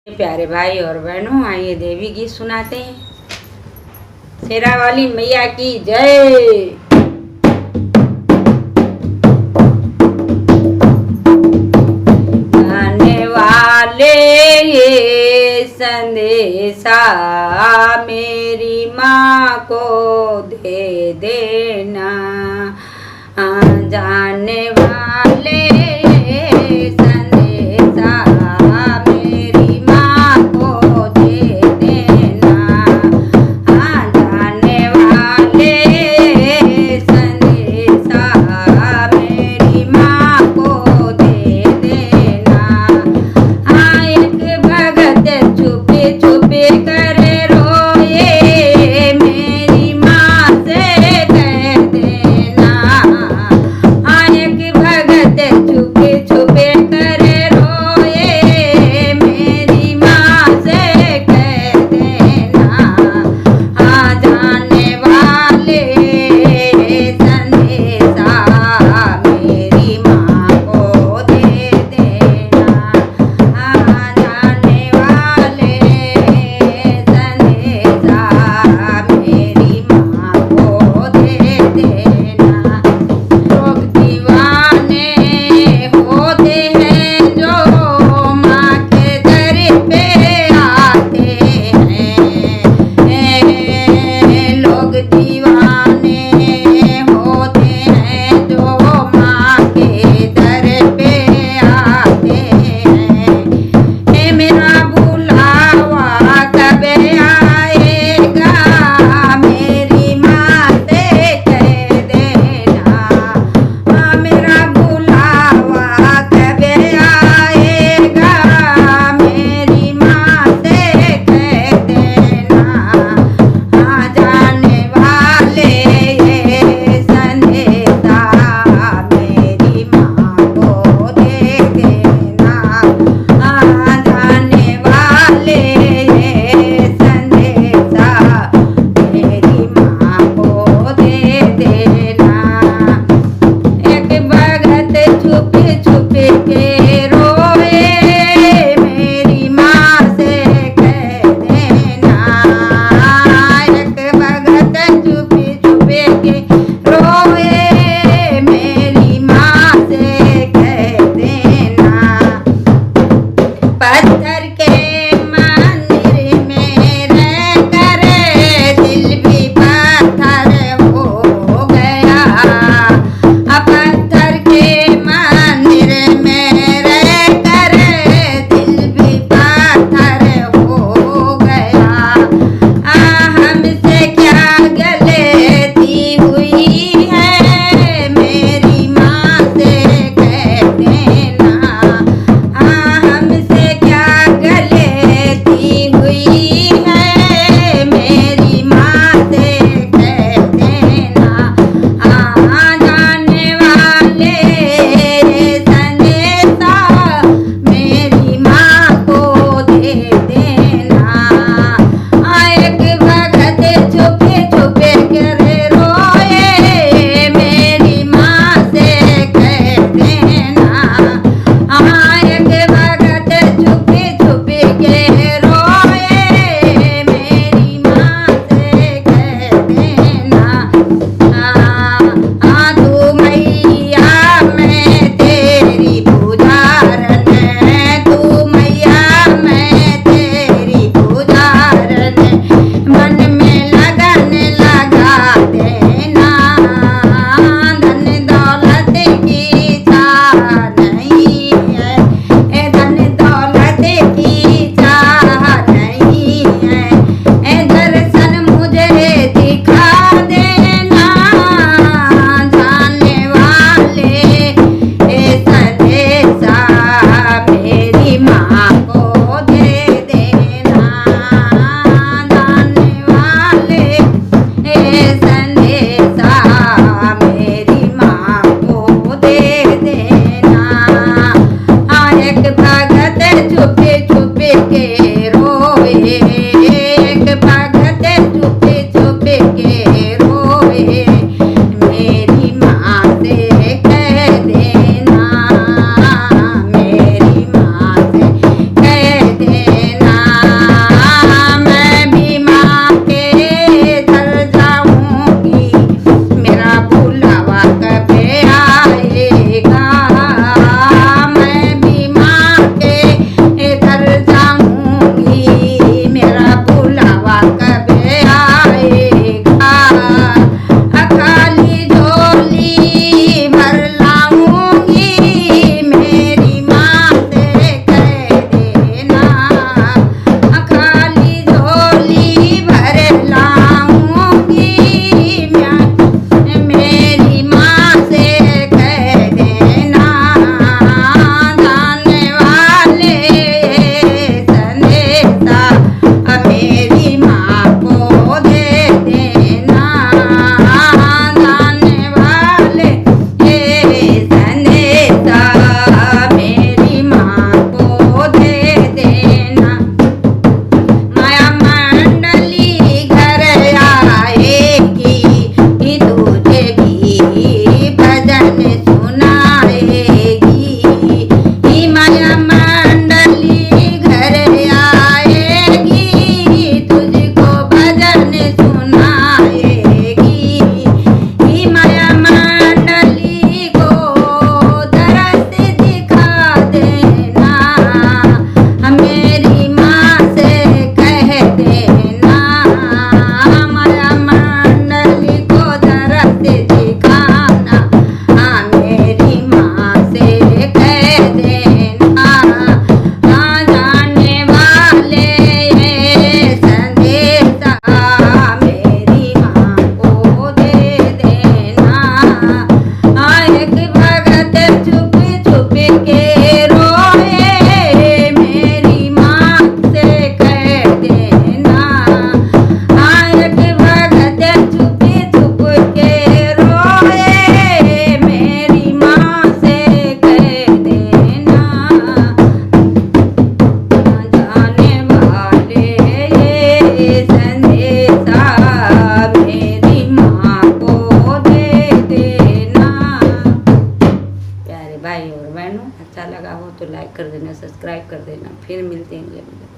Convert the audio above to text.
प्यारे भाई और बहनों, आइए देवी गीत सुनाते हैं। शेरा वाली मैया की जय। गाने वाले ये संदेशा मेरी माँ को दे देना। जाने वाले ये संदेशा मेरी माँ को दे देना। जाने वाले संदेशा मेरी माँ को दे देना। एक भगत छुपे छुपे कर रोए, मेरी माँ से कह देना। एक भगत छुपे छुपे कर रोए, मेरी माँ से कह देना। जाने वाले संदेशा मेरी माँ को दे देना। जाने वाले संदेशा मेरी माँ को दे देना। लोग दीवाने होते हैं जो माँ के दर पे आते हैं। लोग दीवाने होते हैं जो माँ के दर पे आते हैं। मेरा बुलावा कब आएगा, मेरी माँ से कह देना। मेरा बुलावा कब आएगा, मेरी माँ से कह देना। जाने वाले ये संदेशा मेरी माँ को दे देना। जाने वाले ये संदेशा मेरी माँ को दे देना। एक भगत छुपे छुपे के रोए, मेरी माँ से कह देना। एक भगत छुपे छुपे के रोए, मेरी माँ से कह देना। पत्थर के मंदिर में रहकर दिल भी पत्थर हो गया। पत्थर के मंदिर में रहकर दिल भी पत्थर हो गया। हमसे क्या गलती हुई है, मेरी माँ से कह देना। हमसे क्या गलती हुई है, मेरी माँ से कह देना। जाने वाले संदेशा मेरी माँ को दे देना। एक भगत छुपे छुपे कर रोए, मेरी माँ से कह देना। एक भगत छुपे छुपे के रोए, मेरी माँ से कह देना। तू मैया मैं तेरी पुजारन, तू मैया मैं तेरी पुजारन। मन में लगन लगा देना। धन दौलत की चाह नहीं है, धन दौलत की चाह नहीं है। दर्शन मुझे दिखा देना। जाने वाले संदेशा मेरी माँ को दे देना। जाने वाले संदेशा मेरी माँ को दे देना। एक भगत छुपे छुपे के रोए, एक भगत छुपे छुपे के रोए, मेरी माँ से कह देना। मेरी माँ से कह देना। अच्छा लगा हो तो लाइक कर देना, सब्सक्राइब कर देना। फिर मिलते हैं अगले वीडियो।